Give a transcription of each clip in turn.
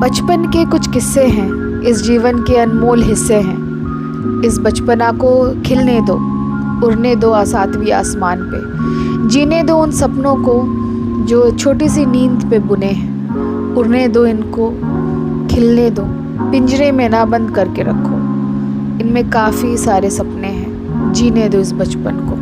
बचपन के कुछ किस्से हैं, इस जीवन के अनमोल हिस्से हैं। इस बचपना को खिलने दो, उड़ने दो सातवीं आसमान पे। जीने दो उन सपनों को जो छोटी सी नींद पे बुने हैं। उड़ने दो इनको, खिलने दो, पिंजरे में ना बंद करके रखो। इनमें काफ़ी सारे सपने हैं, जीने दो इस बचपन को।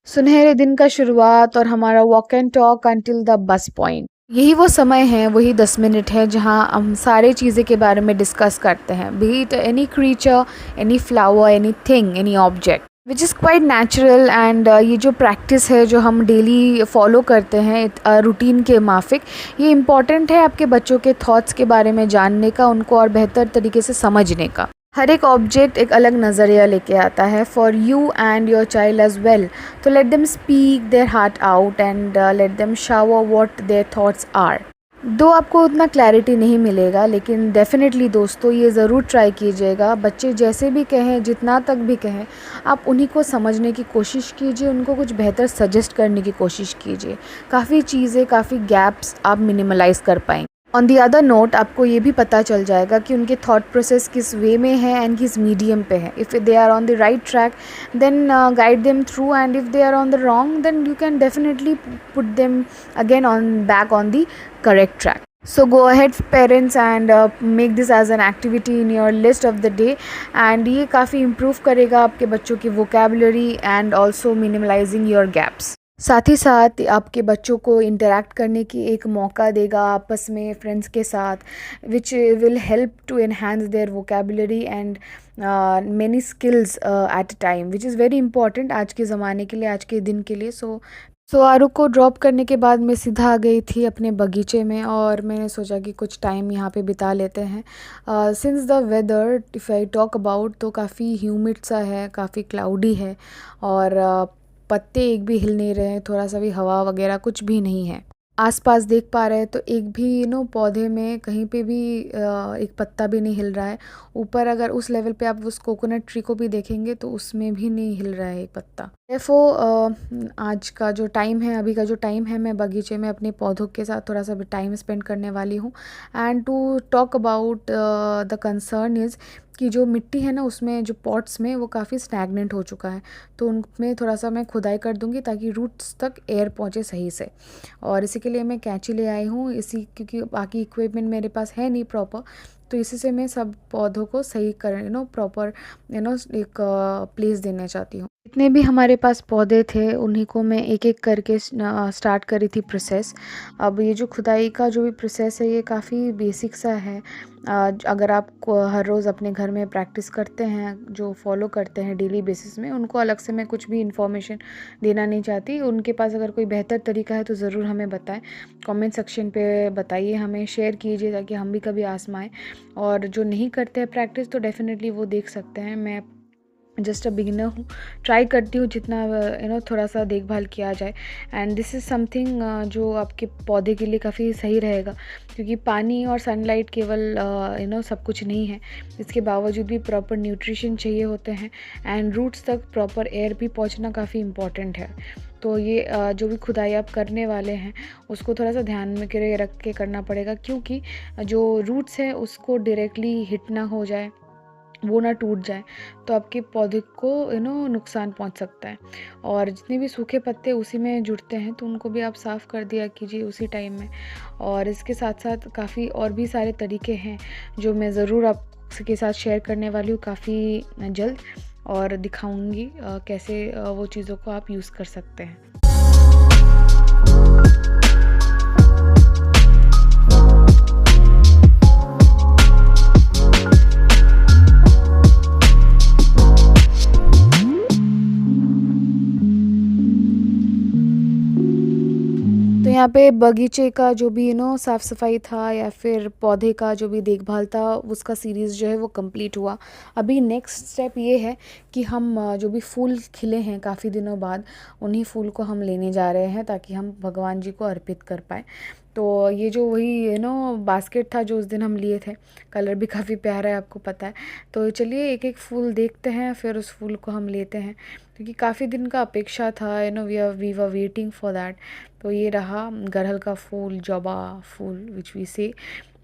सुनहरे दिन का शुरुआत और हमारा walk and talk until the bus point. यही वो समय है, वही 10 मिनट है जहाँ हम सारे चीज़ें के बारे में डिस्कस करते हैं। B it any creature, any flower, any thing, any object, which is quite natural. And ये जो प्रैक्टिस है जो हम डेली फॉलो करते हैं रूटीन के माफिक, ये इम्पॉर्टेंट है आपके बच्चों के थॉट्स के बारे में जानने का, उनको और बेहतर तरीके से समझने का। हर एक ऑब्जेक्ट एक अलग नज़रिया लेके आता है for you and your child as well. तो let them speak their heart out and let them share what their thoughts are. दो आपको उतना क्लैरिटी नहीं मिलेगा, लेकिन डेफिनेटली दोस्तों ये ज़रूर ट्राई कीजिएगा। बच्चे जैसे भी कहें, जितना तक भी कहें, आप उन्हीं को समझने की कोशिश कीजिए, उनको कुछ बेहतर सजेस्ट करने की कोशिश कीजिए। काफ़ी चीज़ें, काफ़ी गैप्स आप मिनिमलाइज़ कर पाएंगे। ऑन दी अदर नोट, आपको ये भी पता चल जाएगा कि उनके थॉट प्रोसेस किस वे में है एंड किस मीडियम पे है। If they are on the right track then guide them through, and if they are on the wrong then you can definitely put them again on back on the correct track. So go ahead parents and make this as an activity in your list of the day, and ये काफ़ी improve करेगा आपके बच्चों की vocabulary and also minimalizing your gaps. साथ ही साथ आपके बच्चों को इंटरेक्ट करने की एक मौका देगा आपस में फ्रेंड्स के साथ, which will help to enhance their vocabulary and many skills at a time, which is very important आज के ज़माने के लिए, आज के दिन के लिए. सो आरू को ड्रॉप करने के बाद मैं सीधा आ गई थी अपने बगीचे में, और मैंने सोचा कि कुछ टाइम यहाँ पे बिता लेते हैं. Since the weather if I talk about, तो काफ़ी ह्यूमिड सा है, काफ़ी क्लाउडी है, और पत्ते एक भी हिल नहीं रहे हैं, थोड़ा सा भी हवा वगैरह कुछ भी नहीं है. आसपास देख पा रहे हैं तो एक भी पौधे में कहीं पे भी एक पत्ता भी नहीं हिल रहा है. ऊपर अगर उस लेवल पे आप उस कोकोनट ट्री को भी देखेंगे तो उसमें भी नहीं हिल रहा है एक पत्ता. आज का जो टाइम है, अभी का जो टाइम है, मैं बगीचे में अपने पौधों के साथ थोड़ा सा भी टाइम स्पेंड करने वाली हूँ. And to talk about the concern is कि जो मिट्टी है ना, उसमें जो पॉट्स में वो काफ़ी स्टैगनेंट हो चुका है, तो उनमें थोड़ा सा मैं खुदाई कर दूंगी ताकि रूट्स तक एयर पहुँचे सही से. और इसी के लिए मैं कैंची ले आई हूँ, क्योंकि बाकी इक्विपमेंट मेरे पास है नहीं प्रॉपर, तो इसी से मैं सब पौधों को सही कर प्रॉपर एक प्लेस देना चाहती हूँ. जितने भी हमारे पास पौधे थे उन्हीं को मैं एक एक करके स्टार्ट करी थी प्रोसेस. अब ये जो खुदाई का जो भी प्रोसेस है, ये काफ़ी बेसिक सा है. अगर आप हर रोज़ अपने घर में प्रैक्टिस करते हैं, जो फॉलो करते हैं डेली बेसिस में, उनको अलग से मैं कुछ भी इन्फॉर्मेशन देना नहीं चाहती. उनके पास अगर कोई बेहतर तरीका है तो ज़रूर हमें बताएं, कमेंट सेक्शन पे बताइए, हमें शेयर कीजिए ताकि हम भी कभी आजमाएं. और जो नहीं करते हैं प्रैक्टिस तो डेफिनेटली वो देख सकते हैं. मैं जस्ट अ बिगिनर हूँ, ट्राई करती हूँ जितना थोड़ा सा देखभाल किया जाए. एंड दिस इज़ समथिंग जो आपके पौधे के लिए काफ़ी सही रहेगा, क्योंकि पानी और सनलाइट केवल सब कुछ नहीं है. इसके बावजूद भी प्रॉपर न्यूट्रिशन चाहिए होते हैं, एंड रूट्स तक प्रॉपर एयर भी पहुँचना काफ़ी इम्पॉर्टेंट है. तो ये जो भी खुदाई आप करने वाले हैं उसको थोड़ा सा ध्यान में रख के करना पड़ेगा, क्योंकि जो रूट्स है उसको डायरेक्टली हिट ना हो जाए, वो ना टूट जाए, तो आपके पौधे को नुकसान पहुंच सकता है. और जितने भी सूखे पत्ते उसी में जुड़ते हैं तो उनको भी आप साफ़ कर दिया कीजिए उसी टाइम में. और इसके साथ साथ काफ़ी और भी सारे तरीके हैं जो मैं ज़रूर आपके साथ शेयर करने वाली हूँ काफ़ी जल्द, और दिखाऊंगी कैसे वो चीज़ों को आप यूज़ कर सकते हैं. तो यहाँ पे बगीचे का जो भी साफ़ सफाई था या फिर पौधे का जो भी देखभाल था, उसका सीरीज़ जो है वो कंप्लीट हुआ. अभी नेक्स्ट स्टेप ये है कि हम जो भी फूल खिले हैं काफ़ी दिनों बाद, उन्हीं फूल को हम लेने जा रहे हैं ताकि हम भगवान जी को अर्पित कर पाएँ. तो ये जो वही बास्केट था जो उस दिन हम लिए थे, कलर भी काफ़ी प्यारा है, आपको पता है. तो चलिए एक एक फूल देखते हैं, फिर उस फूल को हम लेते हैं, क्योंकि काफ़ी दिन का अपेक्षा था. We were waiting for that. तो ये रहा गुड़हल का फूल, जवा फूल विच वी से।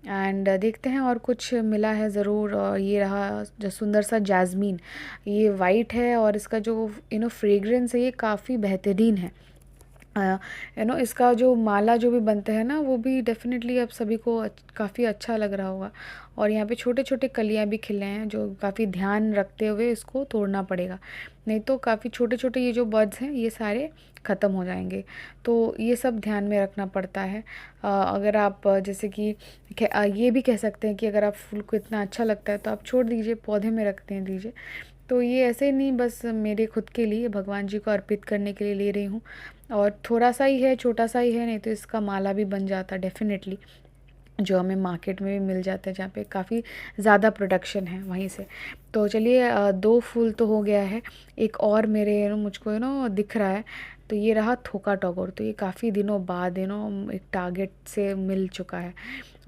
एंड देखते हैं और कुछ मिला है ज़रूर। ये रहा जो सुंदर सा जैस्मीन, ये वाइट है और इसका जो फ्रेग्रेंस है ये काफ़ी बेहतरीन है। इसका जो माला जो भी बनते हैं ना, वो भी डेफ़िनेटली अब सभी को काफ़ी अच्छा लग रहा होगा। और यहाँ पे छोटे छोटे कलियाँ भी खिले हैं, जो काफ़ी ध्यान रखते हुए इसको तोड़ना पड़ेगा, नहीं तो काफ़ी छोटे छोटे ये जो बर्ड्स हैं ये सारे ख़त्म हो जाएंगे। तो ये सब ध्यान में रखना पड़ता है। अगर आप जैसे कि ये भी कह सकते हैं कि अगर आप फूल को इतना अच्छा लगता है तो आप छोड़ दीजिए, पौधे में रखते हैं दीजिए। तो ये ऐसे नहीं, बस मेरे खुद के लिए, भगवान जी को अर्पित करने के लिए ले रही हूँ। और थोड़ा सा ही है, छोटा सा ही है, नहीं तो इसका माला भी बन जाता डेफ़िनेटली, जो हमें मार्केट में भी मिल जाता है, जहाँ पे काफ़ी ज़्यादा प्रोडक्शन है वहीं से। तो चलिए 2 फूल तो हो गया है, एक और मेरे मुझको दिख रहा है। तो ये रहा थोका टॉगोर। तो ये काफ़ी दिनों बाद एक टारगेट से मिल चुका है,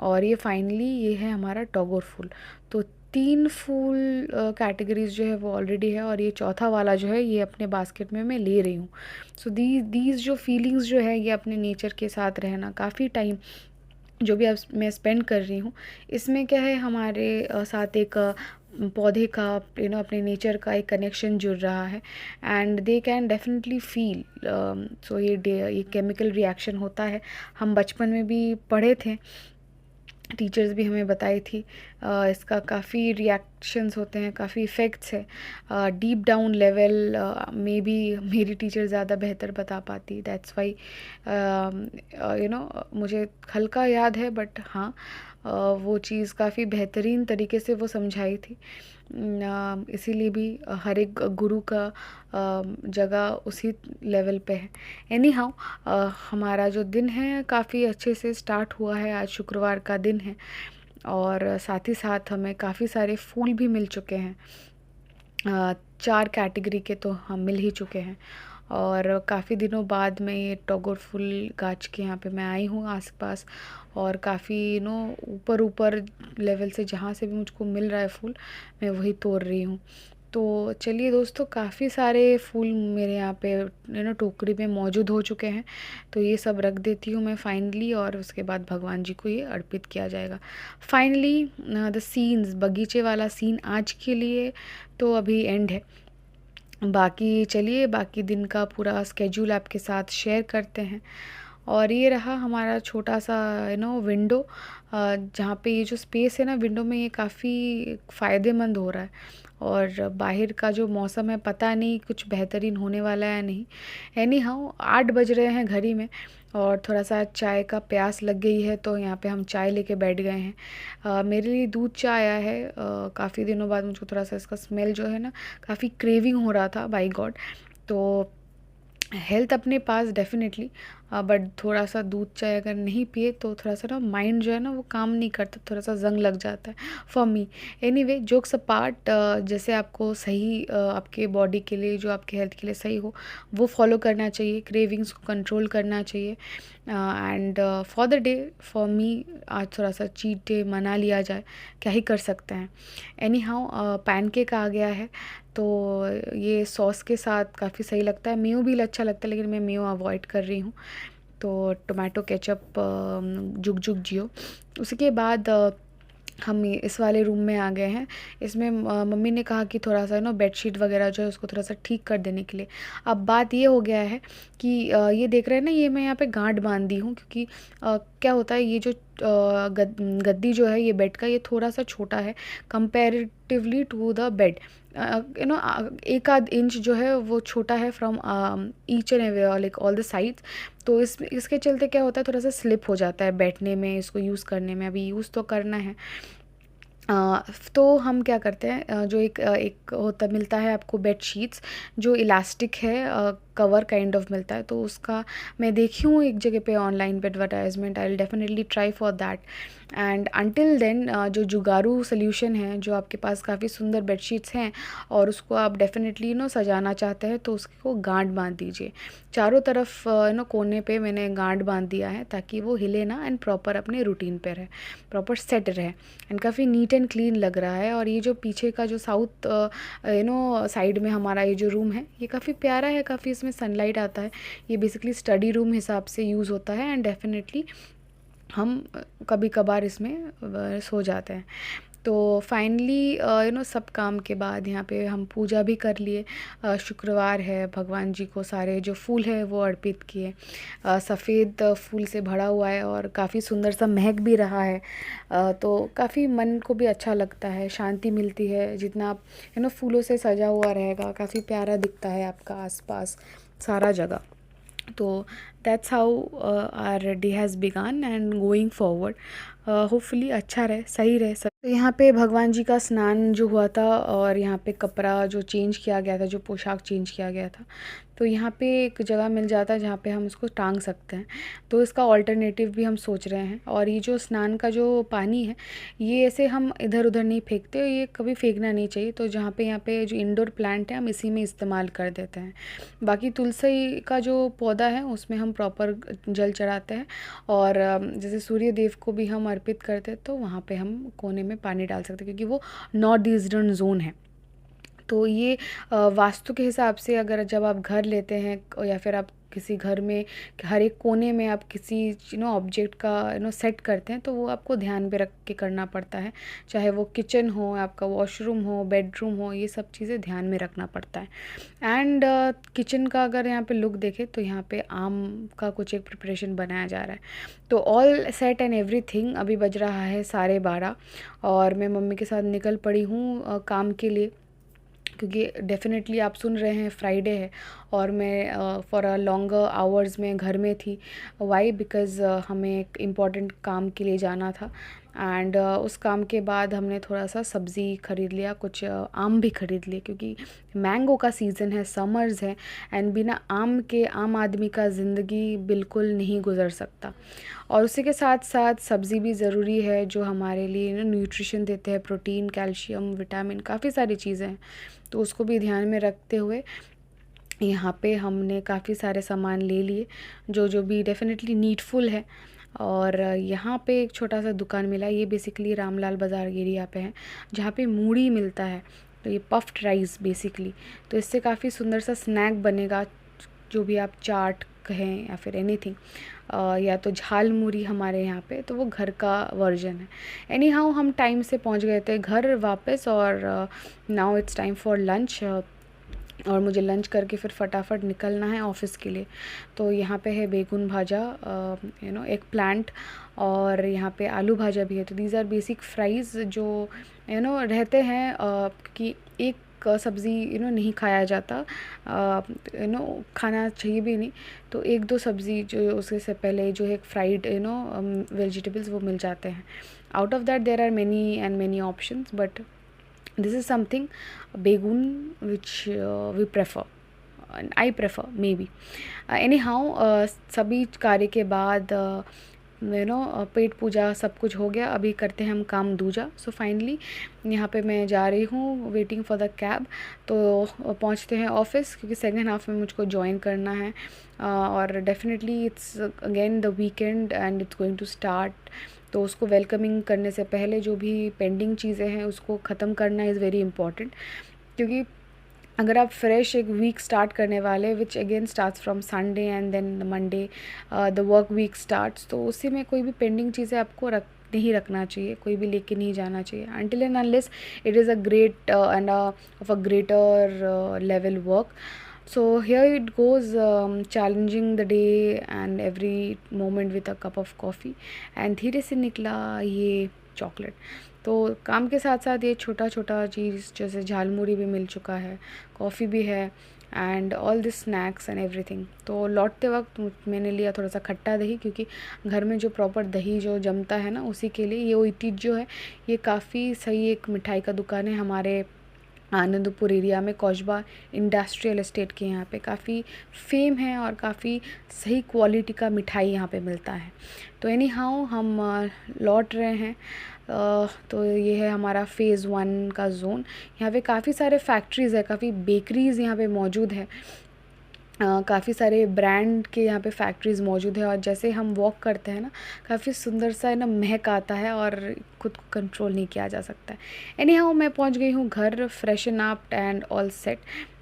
और ये फाइनली ये है हमारा टॉगोर फूल। तो 3 फूल कैटेगरीज़ जो है वो ऑलरेडी है, और ये चौथा वाला जो है ये अपने बास्केट में मैं ले रही हूँ। सो दीज़ जो फीलिंग्स जो है, ये अपने नेचर के साथ रहना, काफ़ी टाइम जो भी अब मैं स्पेंड कर रही हूँ, इसमें क्या है, हमारे साथ एक पौधे का अपने नेचर का एक कनेक्शन जुड़ रहा है। And they can definitely feel. So ये केमिकल रिएक्शन होता है, हम बचपन में भी पढ़े थे, टीचर्स भी हमें बताई थी। इसका काफ़ी रिएक्शंस होते हैं, काफ़ी इफ़ेक्ट्स है। डीप डाउन लेवल में भी मेरी टीचर ज़्यादा बेहतर बता पाती, दैट्स वाई मुझे हल्का याद है, बट हाँ वो चीज़ काफ़ी बेहतरीन तरीके से वो समझाई थी। इसीलिए भी हर एक गुरु का जगह उसी लेवल पे है। एनी हाउ हमारा जो दिन है काफ़ी अच्छे से स्टार्ट हुआ है। आज शुक्रवार का दिन है, और साथ ही साथ हमें काफ़ी सारे फूल भी मिल चुके हैं। 4 कैटेगरी के तो हम मिल ही चुके हैं, और काफ़ी दिनों बाद मैं ये टॉगोर फूल गाछ के यहाँ पे मैं आई हूँ आसपास, और काफ़ी ऊपर ऊपर लेवल से जहाँ से भी मुझको मिल रहा है फूल, मैं वही तोड़ रही हूँ। तो चलिए दोस्तों, काफ़ी सारे फूल मेरे यहाँ पे टोकरी में मौजूद हो चुके हैं, तो ये सब रख देती हूँ मैं फाइनली, और उसके बाद भगवान जी को ये अर्पित किया जाएगा। फाइनली द सीन्स, बगीचे वाला सीन आज के लिए तो अभी एंड है। बाकी चलिए, बाकी दिन का पूरा स्केड्यूल आपके साथ शेयर करते हैं। और ये रहा हमारा छोटा सा विंडो, जहाँ पे ये जो स्पेस है ना विंडो में, ये काफ़ी फ़ायदेमंद हो रहा है। और बाहर का जो मौसम है, पता नहीं कुछ बेहतरीन होने वाला है या नहीं। एनी हाउ 8 बज रहे हैं घड़ी में, और थोड़ा सा चाय का प्यास लग गई है, तो यहाँ पे हम चाय लेके बैठ गए हैं। मेरे लिए दूध चाय आया है। काफ़ी दिनों बाद मुझको थोड़ा सा इसका स्मेल जो है ना, काफ़ी क्रेविंग हो रहा था, बाय गॉड। तो हेल्थ अपने पास डेफिनेटली, बट थोड़ा सा दूध चाय अगर नहीं पिए तो थोड़ा सा माइंड जो है ना वो काम नहीं करता, थोड़ा सा जंग लग जाता है for me. Anyway, jokes apart, जैसे आपको सही आपके बॉडी के लिए, जो आपके हेल्थ के लिए सही हो, वो फॉलो करना चाहिए, क्रेविंग्स को कंट्रोल करना चाहिए। And for the day, for me आज थोड़ा सा चीट डे मना लिया जाए, क्या ही कर सकते हैं। एनी हाउ पैनकेक आ गया है, तो ये सॉस के साथ काफ़ी सही लगता है। मेयो भी अच्छा लगता है, लेकिन मैं मेयो अवॉइड कर रही हूँ। तो टोमेटो केचप, जुग जुग जियो। उसके बाद हम इस वाले रूम में आ गए हैं। इसमें मम्मी ने कहा कि थोड़ा सा बेडशीट वगैरह जो है उसको थोड़ा सा ठीक कर देने के लिए। अब बात ये हो गया है कि ये देख रहे हैं ना, ये मैं यहाँ पे गांठ बांध दी हूँ, क्योंकि क्या होता है, ये जो गद्दी जो है ये बेड का, ये थोड़ा सा छोटा है कंपैरेटिवली टू द बेड। एक आध इंच जो है वो छोटा है from each and every, like all the sides. तो इसके चलते क्या होता है, थोड़ा सा स्लिप हो जाता है बैठने में, इसको यूज़ करने में। अभी यूज़ तो करना है। तो हम क्या करते हैं, जो एक होता मिलता है आपको बेड शीट्स, जो इलास्टिक है, कवर काइंड ऑफ मिलता है, तो उसका मैं देखी हूँ एक जगह पे ऑनलाइन पे advertisement. I will definitely try for that. And until then जो जुगाड़ू सोल्यूशन है, जो आपके पास काफ़ी सुंदर बेडशीट्स हैं और उसको आप डेफिनेटली सजाना चाहते हैं, तो उसको गांठ बांध दीजिए चारों तरफ। कोने पे मैंने गांठ बांध दिया है, ताकि वो हिले ना, एंड प्रॉपर अपने रूटीन पे रहे, प्रॉपर सेट रहे, एंड काफ़ी नीट नीट एंड क्लीन लग रहा है। और ये जो पीछे का जो साउथ साइड में हमारा ये जो रूम है, ये काफ़ी प्यारा है, काफ़ी इसमें सनलाइट आता है। ये बेसिकली स्टडी रूम हिसाब से यूज़ होता है एंड डेफिनेटली हम कभी कभार इसमें सो जाते हैं। तो फाइनली सब काम के बाद यहाँ पे हम पूजा भी कर लिए। शुक्रवार है, भगवान जी को सारे जो फूल है वो अर्पित किए। सफ़ेद फूल से भरा हुआ है और काफ़ी सुंदर सा महक भी रहा है। तो काफ़ी मन को भी अच्छा लगता है, शांति मिलती है। जितना आप फूलों से सजा हुआ रहेगा, काफ़ी प्यारा दिखता है आपका आसपास सारा जगह। तो that's how our day has begun and going forward hopefully अच्छा रहे, सही रहे सब। तो यहाँ पे भगवान जी का स्नान जो हुआ था और यहाँ पे कपड़ा जो चेंज किया गया था, जो पोशाक चेंज किया गया था, तो यहाँ पे एक जगह मिल जाता है जहाँ पे हम उसको टांग सकते हैं। तो इसका ऑल्टरनेटिव भी हम सोच रहे हैं। और ये जो स्नान का जो पानी है, ये ऐसे हम इधर उधर नहीं फेंकते, ये कभी फेंकना नहीं चाहिए। तो जहाँ पे यहाँ पे जो इंडोर प्लांट है, हम इसी में इस्तेमाल कर देते हैं। बाकी तुलसी का जो पौधा है उसमें हम प्रॉपर जल चढ़ाते हैं। और जैसे सूर्य देव को भी हम अर्पित करते हैं, तो वहाँ पे हम कोने में पानी डाल सकते हैं, क्योंकि वो नॉर्थ ईस्टर्न जोन है। तो ये वास्तु के हिसाब से अगर जब आप घर लेते हैं या फिर आप किसी घर में हर एक कोने में आप किसी ऑब्जेक्ट का सेट करते हैं, तो वो आपको ध्यान में रख के करना पड़ता है। चाहे वो किचन हो, आपका वॉशरूम हो, बेडरूम हो, ये सब चीज़ें ध्यान में रखना पड़ता है। एंड किचन का अगर यहाँ पे लुक देखें, तो यहाँ पे आम का कुछ एक प्रिपरेशन बनाया जा रहा है। तो ऑल सेट एंड एवरीथिंग। अभी बज रहा है 12:30 और मैं मम्मी के साथ निकल पड़ी हूँ काम के लिए, क्योंकि डेफिनेटली आप सुन रहे हैं फ्राइडे है और मैं फॉर अ लॉन्गर आवर्स में घर में थी। वाई? बिकॉज़ हमें एक इम्पॉर्टेंट काम के लिए जाना था। एंड उस काम के बाद हमने थोड़ा सा सब्ज़ी ख़रीद लिया, कुछ आम भी ख़रीद लिए, क्योंकि मैंगो का सीज़न है, समर्स है एंड बिना आम के आम आदमी का ज़िंदगी बिल्कुल नहीं गुजर सकता। और उसी के साथ साथ सब्ज़ी भी ज़रूरी है, जो हमारे लिए न्यूट्रिशन देते हैं, प्रोटीन, कैल्शियम, विटामिन, काफ़ी सारी चीज़ें हैं। तो उसको भी ध्यान में रखते हुए यहाँ पे हमने काफ़ी सारे सामान ले लिए, जो जो भी डेफिनेटली नीडफुल है। और यहाँ पे एक छोटा सा दुकान मिला, ये बेसिकली रामलाल बाज़ार एरिया पे है, जहाँ पे मूढ़ी मिलता है। तो ये पफ्ड राइस बेसिकली, तो इससे काफ़ी सुंदर सा स्नैक बनेगा, जो भी आप चाट कहें या फिर एनीथिंग, या तो झाल मूढ़ी हमारे यहाँ पे, तो वो घर का वर्जन है। एनी हाउ हम टाइम से पहुँच गए थे घर वापस, और now it's time for lunch. और मुझे लंच करके फिर फटाफट निकलना है ऑफ़िस के लिए। तो यहाँ पे है बेगुन भाजा, एक प्लांट, और यहाँ पे आलू भाजा भी है। तो दीज़ आर बेसिक फ्राइज़ जो रहते हैं, कि एक सब्ज़ी नहीं खाया जाता, खाना चाहिए भी नहीं। तो एक दो सब्ज़ी जो उसके से पहले जो है फ्राइड वेजिटेबल्स वो मिल जाते हैं। Out of that there are many and many options, but this is something begun which we prefer and I prefer maybe. Anyhow, सभी कार्य के बाद पेट पूजा सब कुछ हो गया। अभी करते हैं हम काम दूजा। सो फाइनली यहाँ पे मैं जा रही हूँ, वेटिंग फॉर द कैब। तो पहुँचते हैं ऑफ़िस, क्योंकि सेकेंड हाफ में मुझको ज्वाइन करना है। और definitely it's again the weekend and it's going to start. तो उसको वेलकमिंग करने से पहले जो भी पेंडिंग चीज़ें हैं उसको ख़त्म करना इज़ वेरी इंपॉर्टेंट, क्योंकि अगर आप फ्रेश एक वीक स्टार्ट करने वाले, which again starts from Sunday and then Monday the work week starts, तो उसी में कोई भी पेंडिंग चीज़ें आपको नहीं रखना चाहिए, कोई भी लेके नहीं जाना चाहिए, until and unless it is a great and of a greater level work. So here it goes, challenging the day and every moment with a cup of coffee, and धीरे से निकला ये चॉकलेट। तो काम के साथ साथ ये छोटा छोटा चीज़ जैसे झालमुड़ी भी मिल चुका है, कॉफ़ी भी है, and all this snacks and everything. तो लौटते वक्त मैंने लिया थोड़ा सा खट्टा दही, क्योंकि घर में जो प्रॉपर दही जो जमता है ना, उसी के लिए ये ओइटीज जो है, ये काफ़ी सही एक मिठाई का दुकान है हमारे आनंदपुर एरिया में, कौशबा इंडस्ट्रियल एस्टेट के यहाँ पे काफ़ी फेम है और काफ़ी सही क्वालिटी का मिठाई यहाँ पे मिलता है। तो एनी हाउ हम लौट रहे हैं। तो ये है हमारा फ़ेज़ 1 का जोन। यहाँ पे काफ़ी सारे फैक्ट्रीज़ है, काफ़ी बेकरीज़ यहाँ पे मौजूद है। काफ़ी सारे ब्रांड के यहाँ पे फैक्ट्रीज़ मौजूद है, और जैसे हम वॉक करते हैं ना, काफ़ी सुंदर सा है ना महक आता है, और खुद को कंट्रोल नहीं किया जा सकता है। एनी हाउ मैं पहुँच गई हूँ घर, freshen up and all set.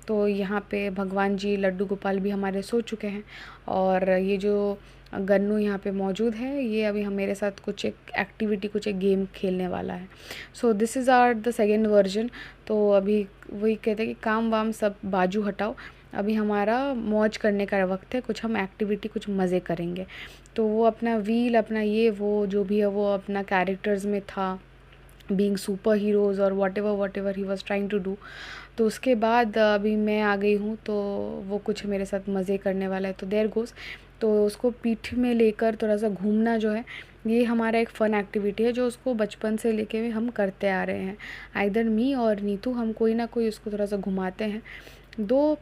तो यहाँ पे भगवान जी लड्डू गोपाल भी हमारे सो चुके हैं, और ये जो गन्नू यहाँ पे मौजूद है, ये अभी हम मेरे साथ कुछ एक एक्टिविटी, कुछ एक गेम खेलने वाला है। So this is are the second version. तो अभी वही कहते हैं कि काम वाम सब बाजू हटाओ, अभी हमारा मौज करने का वक्त है, कुछ हम एक्टिविटी, कुछ मज़े करेंगे। तो वो अपना व्हील, अपना ये वो जो भी है वो अपना कैरेक्टर्स में था, बीइंग सुपर हीरोज़ और whatever he was trying to do. तो उसके बाद अभी मैं आ गई हूँ, तो वो कुछ मेरे साथ मज़े करने वाला है, तो देयर गोज़। तो उसको पीठ में लेकर थोड़ा सा घूमना जो है, ये हमारा एक फ़न एक्टिविटी है जो उसको बचपन से लेके हम करते आ रहे हैं। आइदर मी और नीतू, हम कोई ना कोई उसको थोड़ा सा घुमाते हैं। दो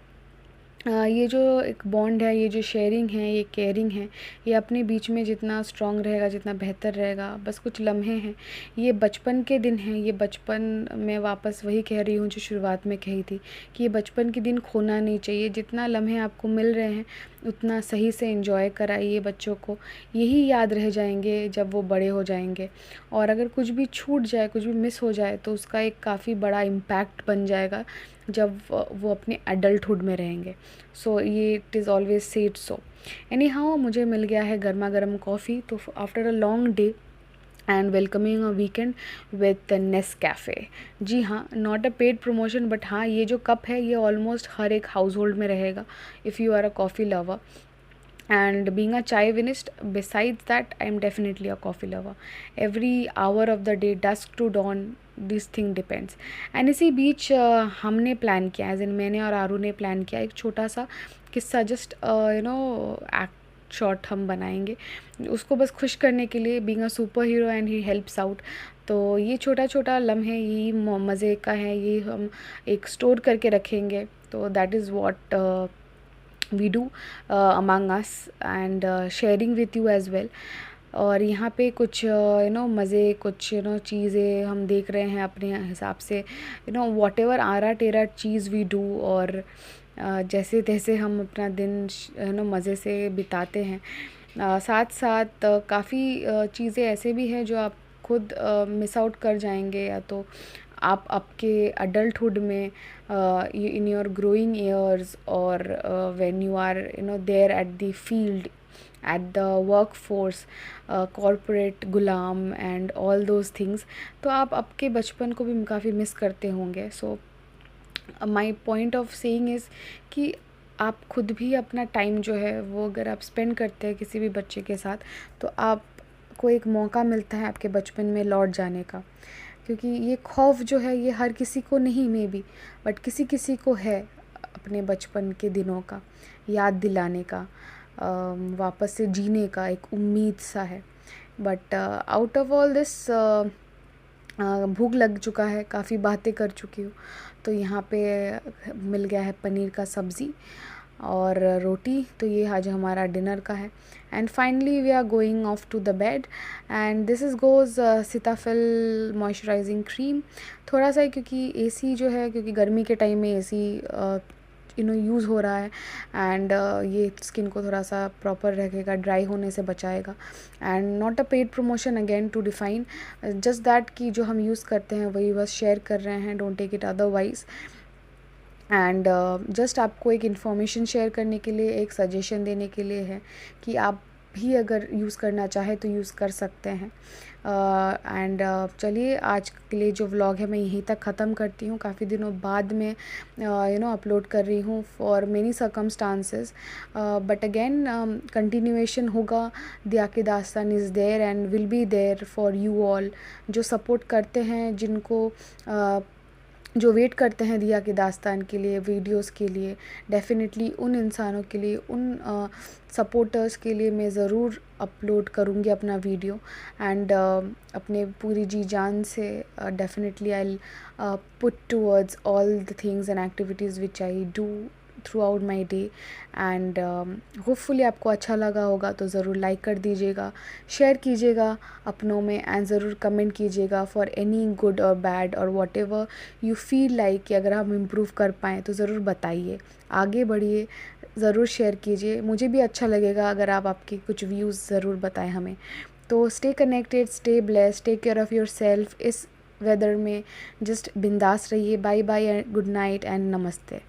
ये जो एक बॉन्ड है, ये जो शेयरिंग है, ये केयरिंग है, ये अपने बीच में जितना स्ट्रॉन्ग रहेगा, जितना बेहतर रहेगा। बस कुछ लम्हे हैं, ये बचपन के दिन हैं, ये बचपन में वापस वही कह रही हूँ जो शुरुआत में कही थी, कि ये बचपन के दिन खोना नहीं चाहिए। जितना लम्हे आपको मिल रहे हैं उतना सही से एंजॉय कराइए बच्चों को, यही याद रह जाएंगे जब वो बड़े हो जाएंगे। और अगर कुछ भी छूट जाए, कुछ भी मिस हो जाए, तो उसका एक काफ़ी बड़ा इम्पैक्ट बन जाएगा जब वो अपने एडल्टहुड में रहेंगे। सो ये it is always said so. Anyhow मुझे मिल गया है गर्मा गर्म कॉफ़ी, तो after a long day and welcoming a weekend with Nescafe. जी हाँ, not a paid promotion, but हाँ, ये जो कप है ये ऑलमोस्ट हर एक हाउस होल्ड में रहेगा if you are a coffee lover. And being a chaivinist, besides that, I am definitely a coffee lover. Every hour of the day, dusk to dawn, this thing depends. And इसी बीच हमने plan किया, as in मैंने और आरू ने plan किया, एक छोटा सा किस्सा, जस्ट एक्ट शॉट हम बनाएंगे उसको बस खुश करने के लिए, being a super hero and he helps out. तो ये छोटा छोटा लम्हे, यही मज़े का है, ये हम एक स्टोर करके रखेंगे। तो that is what we do among us and sharing with you as well। और यहाँ पे कुछ मज़े, कुछ चीज़ें हम देख रहे हैं अपने हिसाब से, वॉट एवर आरा टेरा चीज़ वी डू, और जैसे तैसे हम अपना दिन मज़े से बिताते हैं। साथ साथ काफ़ी चीज़ें ऐसे भी हैं जो आप खुद मिस आउट कर जाएंगे, या तो आप आपके अडल्टहुड में, इन योर ग्रोइंग ईयर्स, और when you are there at the field, at the workforce, corporate गुलाम एंड ऑल दोज थिंग्स, तो आप आपके बचपन को भी काफ़ी मिस करते होंगे। So my point of saying is कि आप खुद भी अपना टाइम जो है वो अगर आप स्पेंड करते हैं किसी भी बच्चे के साथ, तो आपको एक मौका मिलता है आपके बचपन में लौट जाने का। क्योंकि ये खौफ जो है ये हर किसी को नहीं, मे बी, बट किसी किसी को है अपने बचपन के दिनों का याद दिलाने का, वापस से जीने का एक उम्मीद सा है। But out of all this, भूख लग चुका है, काफ़ी बातें कर चुकी हूँ, तो यहाँ पे मिल गया है पनीर का सब्ज़ी और रोटी। तो ये आज हमारा डिनर का है। And finally we are going off to the bed, and this is goes सीताफल मॉइस्चराइजिंग क्रीम। थोड़ा सा, क्योंकि एसी जो है, क्योंकि गर्मी के टाइम में एसी यूज़ हो रहा है, एंड ये स्किन को थोड़ा सा प्रॉपर रखेगा, ड्राई होने से बचाएगा। And not a paid promotion again to define, just that कि जो हम यूज़ करते हैं वही बस शेयर कर रहे हैं, don't take it otherwise. And just आपको एक इन्फॉर्मेशन शेयर करने के लिए, एक सजेशन देने के लिए है कि आप भी अगर यूज़ करना चाहे तो यूज़ कर सकते हैं। एंड चलिए, आज के लिए जो व्लॉग है मैं यहीं तक ख़त्म करती हूँ। काफ़ी दिनों बाद में अपलोड कर रही हूँ for many circumstances, but again continuation होगा। दिया की दास्तान is there and will be there for you all, जो सपोर्ट करते हैं, जिनको जो वेट करते हैं दिया की दास्तान के लिए, वीडियोस के लिए। डेफ़िनेटली उन इंसानों के लिए, उन सपोर्टर्स के लिए मैं ज़रूर अपलोड करूँगी अपना वीडियो। एंड अपने पूरी जी जान से definitely I will put towards all the things and activities which I do through out my day. And hopefully आपको अच्छा लगा होगा तो ज़रूर लाइक कर दीजिएगा, शेयर कीजिएगा अपनों में, एंड ज़रूर कमेंट कीजिएगा फॉर एनी गुड और बैड और what ever you feel like कि अगर हम इम्प्रूव कर पाएँ तो ज़रूर बताइए, आगे बढ़िए, ज़रूर शेयर कीजिए। मुझे भी अच्छा लगेगा अगर आप आपके कुछ व्यूज़ ज़रूर बताएं हमें। तो stay connected, stay blessed, take care of yourself. इस वेदर में जस्ट बिंदास रहिए। Bye bye and good night and नमस्ते।